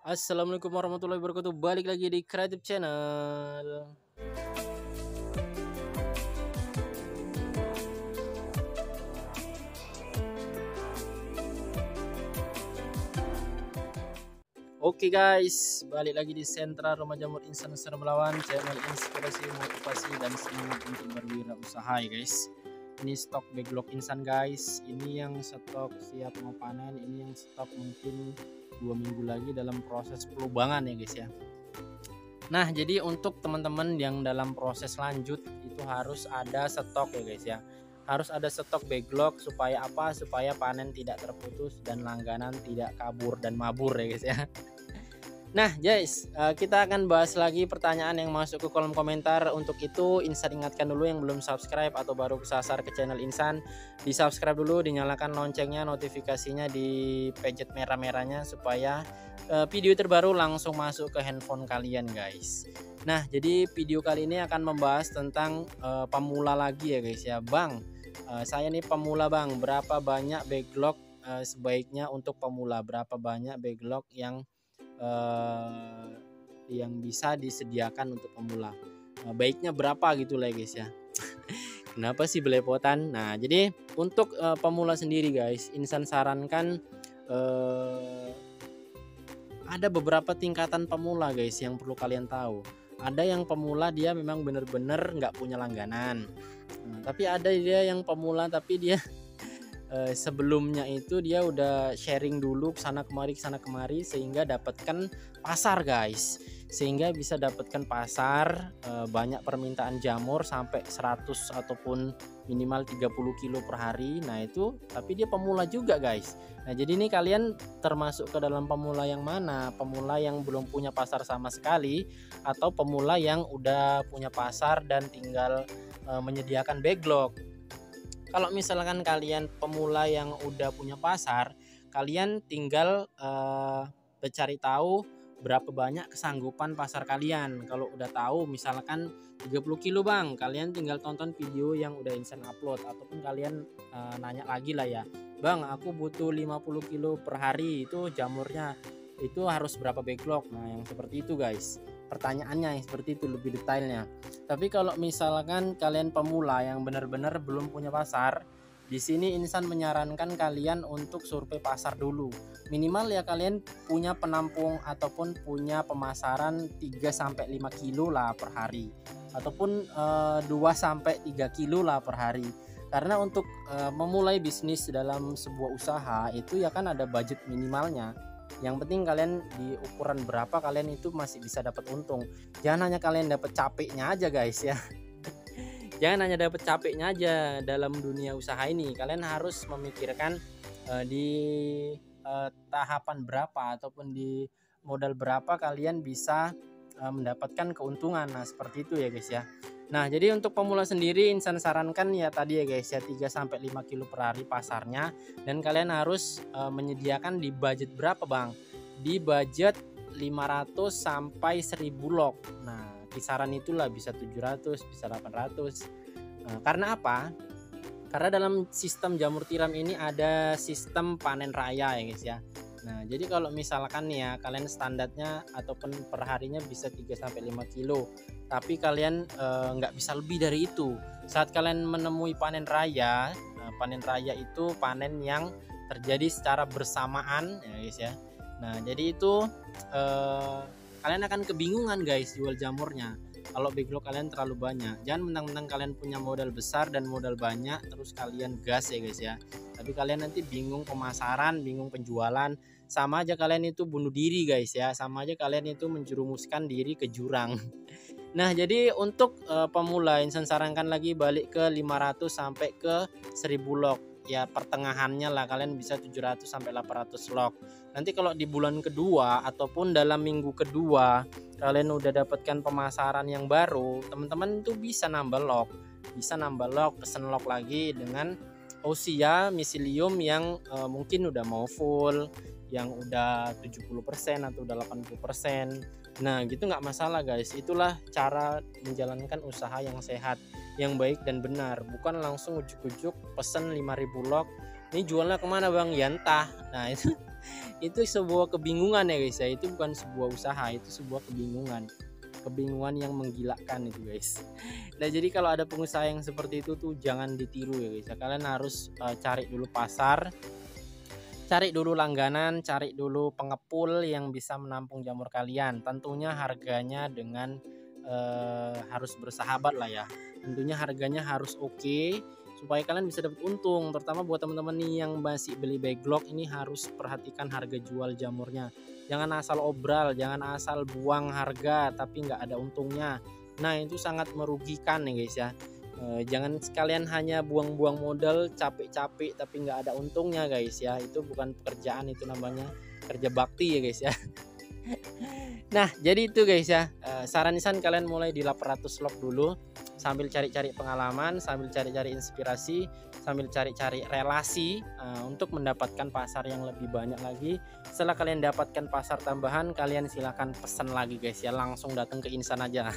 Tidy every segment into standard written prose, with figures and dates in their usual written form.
Assalamualaikum warahmatullahi wabarakatuh. Balik lagi di Creative Channel. Oke guys, balik lagi di Sentra Rumah Jamur Insan Nusantara Melawan, channel inspirasi, motivasi, dan semangat untuk berwirausaha ya guys. Ini stok backlog insan guys. Ini yang stok siap mau panen, ini yang stok mungkin 2 minggu lagi dalam proses pelubangan ya guys ya. Nah, jadi untuk teman-teman yang dalam proses lanjut itu harus ada stok ya guys ya. Harus ada stok backlog supaya apa? Supaya panen tidak terputus dan langganan tidak kabur dan mabur ya guys ya. Nah guys, kita akan bahas lagi pertanyaan yang masuk ke kolom komentar. Untuk itu Insan ingatkan dulu yang belum subscribe atau baru kesasar ke channel Insan, di subscribe dulu, dinyalakan loncengnya, notifikasinya di pencet merah-merahnya supaya video terbaru langsung masuk ke handphone kalian guys. Nah jadi video kali ini akan membahas tentang pemula lagi ya guys ya. Bang, saya nih pemula bang, berapa banyak backlog sebaiknya untuk pemula, berapa banyak backlog yang bisa disediakan untuk pemula, baiknya berapa gitu lah guys ya. Kenapa sih belepotan? Nah jadi untuk pemula sendiri guys, Insan sarankan ada beberapa tingkatan pemula guys yang perlu kalian tahu. Ada yang pemula dia memang bener-bener nggak punya langganan, tapi ada dia yang pemula tapi dia sebelumnya itu dia udah sharing dulu kesana kemari sehingga dapatkan pasar guys, sehingga bisa dapatkan pasar, banyak permintaan jamur sampai 100 ataupun minimal 30 kilo per hari. Nah itu tapi dia pemula juga guys. Nah jadi ini kalian termasuk ke dalam pemula yang mana? Pemula yang belum punya pasar sama sekali atau pemula yang udah punya pasar dan tinggal menyediakan backlog. Kalau misalkan kalian pemula yang udah punya pasar, kalian tinggal mencari tahu berapa banyak kesanggupan pasar kalian. Kalau udah tahu misalkan 30 kilo bang, kalian tinggal tonton video yang udah Insan upload, ataupun kalian nanya lagi lah ya, bang aku butuh 50 kilo per hari, itu jamurnya itu harus berapa backlog. Nah yang seperti itu guys, pertanyaannya yang seperti itu lebih detailnya. Tapi kalau misalkan kalian pemula yang benar-benar belum punya pasar, di sini Insan menyarankan kalian untuk survei pasar dulu. Minimal ya kalian punya penampung ataupun punya pemasaran 3 sampai 5 kilo lah per hari, ataupun 2 sampai 3 kilo lah per hari. Karena untuk memulai bisnis dalam sebuah usaha itu ya kan ada budget minimalnya. Yang penting kalian di ukuran berapa kalian itu masih bisa dapat untung. Jangan hanya kalian dapat capeknya aja guys ya. Jangan hanya dapat capeknya aja dalam dunia usaha ini. Kalian harus memikirkan di tahapan berapa ataupun di modal berapa kalian bisa mendapatkan keuntungan. Nah seperti itu ya guys ya. Nah jadi untuk pemula sendiri Insan sarankan ya tadi ya guys ya, 3 sampai 5 kilo per hari pasarnya, dan kalian harus menyediakan di budget berapa bang? Di budget 500 sampai 1000 log. Nah kisaran itulah, bisa 700 bisa 800. Karena apa? Karena dalam sistem jamur tiram ini ada sistem panen raya ya guys ya. Nah jadi kalau misalkan ya kalian standarnya ataupun perharinya bisa 3 sampai 5 kilo, tapi kalian nggak bisa lebih dari itu. Saat kalian menemui panen raya, panen raya itu panen yang terjadi secara bersamaan ya guys ya. Nah jadi itu kalian akan kebingungan guys jual jamurnya kalau backlog kalian terlalu banyak. Jangan mentang-mentang kalian punya modal besar dan modal banyak terus kalian gas ya guys ya, tapi kalian nanti bingung pemasaran, bingung penjualan, sama aja kalian itu bunuh diri guys ya, sama aja kalian itu menjerumuskan diri ke jurang. Nah jadi untuk pemula Insan sarankan lagi balik ke 500 sampai ke 1000 log ya, pertengahannya lah kalian bisa 700 sampai 800 log. Nanti kalau di bulan kedua ataupun dalam minggu kedua kalian udah dapatkan pemasaran yang baru, teman-teman tuh bisa nambah log, pesen log lagi dengan Osia misilium yang mungkin udah mau full, yang udah 70% atau udah 80%. Nah gitu nggak masalah guys. Itulah cara menjalankan usaha yang sehat, yang baik dan benar. Bukan langsung ujuk-ujuk pesen 5000 log, ini jualnya kemana bang? Ya entah. Nah itu Itu sebuah kebingungan ya guys ya, itu bukan sebuah usaha, itu sebuah kebingungan yang menggilakan itu guys. Nah jadi kalau ada pengusaha yang seperti itu tuh jangan ditiru ya guys ya. Kalian harus cari dulu pasar, cari dulu langganan, cari dulu pengepul yang bisa menampung jamur kalian. Tentunya harganya dengan harus bersahabat lah ya. Tentunya harganya harus oke, supaya kalian bisa dapat untung. Terutama buat teman-teman nih yang masih beli backlog, ini harus perhatikan harga jual jamurnya. Jangan asal obral, jangan asal buang harga tapi nggak ada untungnya. Nah itu sangat merugikan ya guys ya. Jangan sekalian hanya buang-buang modal, capek-capek tapi nggak ada untungnya guys ya. Itu bukan pekerjaan, itu namanya kerja bakti ya guys ya. Nah jadi itu guys ya, saran kalian mulai di 800 log dulu, sambil cari-cari pengalaman, sambil cari-cari inspirasi, sambil cari-cari relasi untuk mendapatkan pasar yang lebih banyak lagi. Setelah kalian dapatkan pasar tambahan, kalian silahkan pesan lagi guys ya, langsung datang ke Insan aja.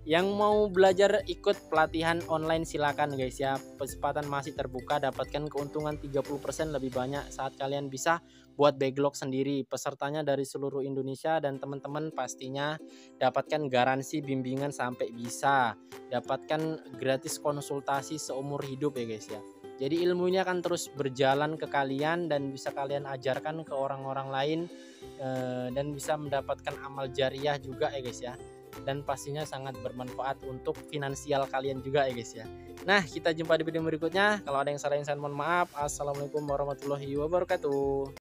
Yang mau belajar ikut pelatihan online silakan guys ya, kesempatan masih terbuka, dapatkan keuntungan 30% lebih banyak saat kalian bisa buat backlog sendiri. Pesertanya dari seluruh Indonesia dan teman-teman pastinya dapatkan garansi bimbingan sampai bisa, dapatkan gratis konsultasi seumur hidup ya guys ya. Jadi ilmunya akan terus berjalan ke kalian dan bisa kalian ajarkan ke orang-orang lain, dan bisa mendapatkan amal jariah juga ya guys ya. Dan pastinya sangat bermanfaat untuk finansial kalian juga ya guys ya. Nah kita jumpa di video berikutnya. Kalau ada yang salah mohon maaf. Assalamualaikum warahmatullahi wabarakatuh.